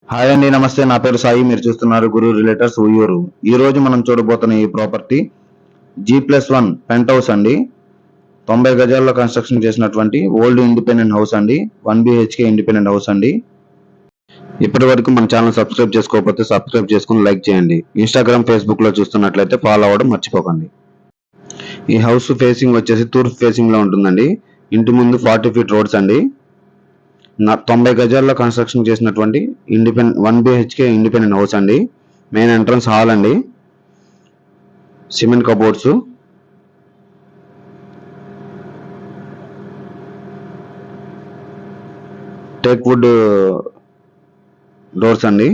Hi అండి, నమస్తే. నా పేరు సాయి. మీరు చూస్తున్నారు గురు రిలేటర్స్ ఉయ్యూరు. ఈ రోజు మనం చూడబోతున్న ఈ ప్రాపర్టీ G+1 పెంట్ హౌస్ అండి. 90 గజాల్లో కన్స్ట్రక్షన్ చేసినటువంటి ఓల్డ్ ఇండిపెండెంట్ హౌస్ అండి. 1 BHK ఇండిపెండెంట్ హౌస్ అండి. ఇప్పటి వరకు మన ఛానల్ సబ్స్క్రైబ్ చేసుకోకపోతే సబ్స్క్రైబ్ చేసుకుని లైక్ చేయండి. ఇన్స్టాగ్రామ్, ఫేస్బుక్ లో చూస్తున్నట్లయితే ఫాలో అవ్వడం మర్చిపోకండి. ఈ హౌస్ ఫేసింగ్ వచ్చేసి తూర్పు ఫేసింగ్ లో ఉంటుందండి. ఇంటి ముందు 40 ఫీట్ రోడ్స్ అండి. 90 గజాల్లో కన్స్ట్రక్షన్ చేసినటువంటి 1 BHK ఇండిపెండెంట్ హౌస్ అండి. మెయిన్ ఎంట్రన్స్ హాల్ అండి. Cement cupboards, teak wood doors అండి.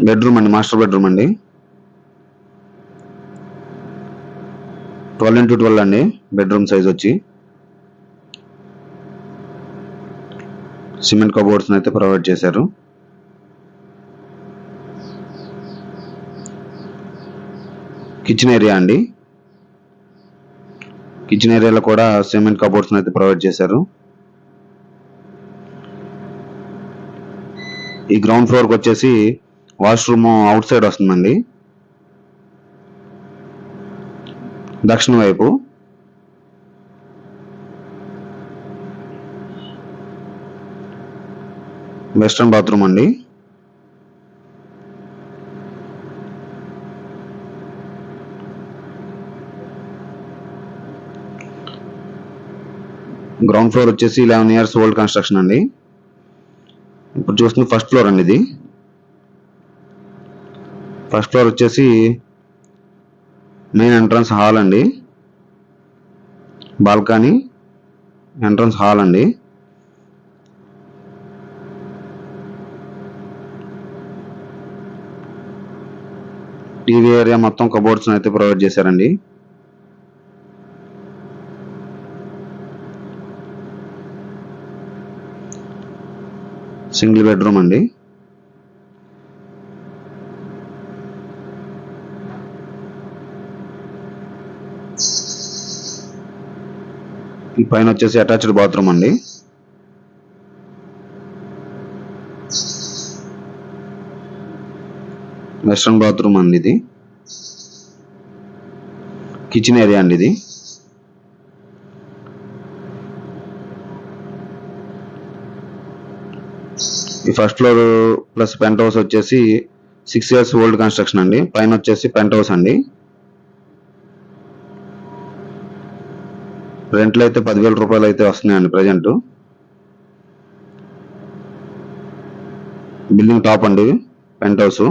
బెడ్రూమ్ అండి, మాస్టర్ బెడ్రూమ్ అండి. 12x12 అండి బెడ్రూమ్ సైజ్ వచ్చి. సిమెంట్ కబోర్డ్స్ అయితే ప్రొవైడ్ చేశారు. కిచెన్ ఏరియా అండి. కిచెన్ ఏరియాలో కూడా సిమెంట్ కబోర్డ్స్ అయితే ప్రొవైడ్ చేశారు. ఈ గ్రౌండ్ ఫ్లోర్ కి వచ్చేసి వాష్రూమ్ అవుట్ సైడ్ వస్తుందండి, దక్షిణ వైపు. వెస్ట్రన్ బాత్రూమ్ అండి. గ్రౌండ్ ఫ్లోర్ వచ్చేసి 11 years ఓల్డ్ కన్స్ట్రక్షన్ అండి. ఇప్పుడు చూస్తుంది ఫస్ట్ ఫ్లోర్ అండి. ఇది ఫస్ట్ ఫ్లోర్ వచ్చేసి మెయిన్ ఎంట్రన్స్ హాల్ అండి. బాల్కనీ, ఎంట్రన్స్ హాల్ అండి. టీవీ ఏరియా మొత్తం కబోర్డ్స్ అయితే ప్రొవైడ్ చేశారండి. సింగిల్ బెడ్రూమ్ అండి. ఈ పైన వచ్చేసి అటాచ్డ్ బాత్రూమ్ అండి. వెస్ట్రన్ బాత్రూమ్ అండి. ఇది కిచెన్ ఏరియా అండి. ఇది ఈ first floor plus penthouse వచ్చేసి 6 years ఓల్డ్ కన్స్ట్రక్షన్ అండి. పైన వచ్చేసి పెంట్ హౌస్ అండి. రెంట్లు అయితే 10,000 రూపాయలు అయితే వస్తున్నాయండి ప్రజెంట్. బిల్డింగ్ టాప్ అండి పెంట్ హౌస్.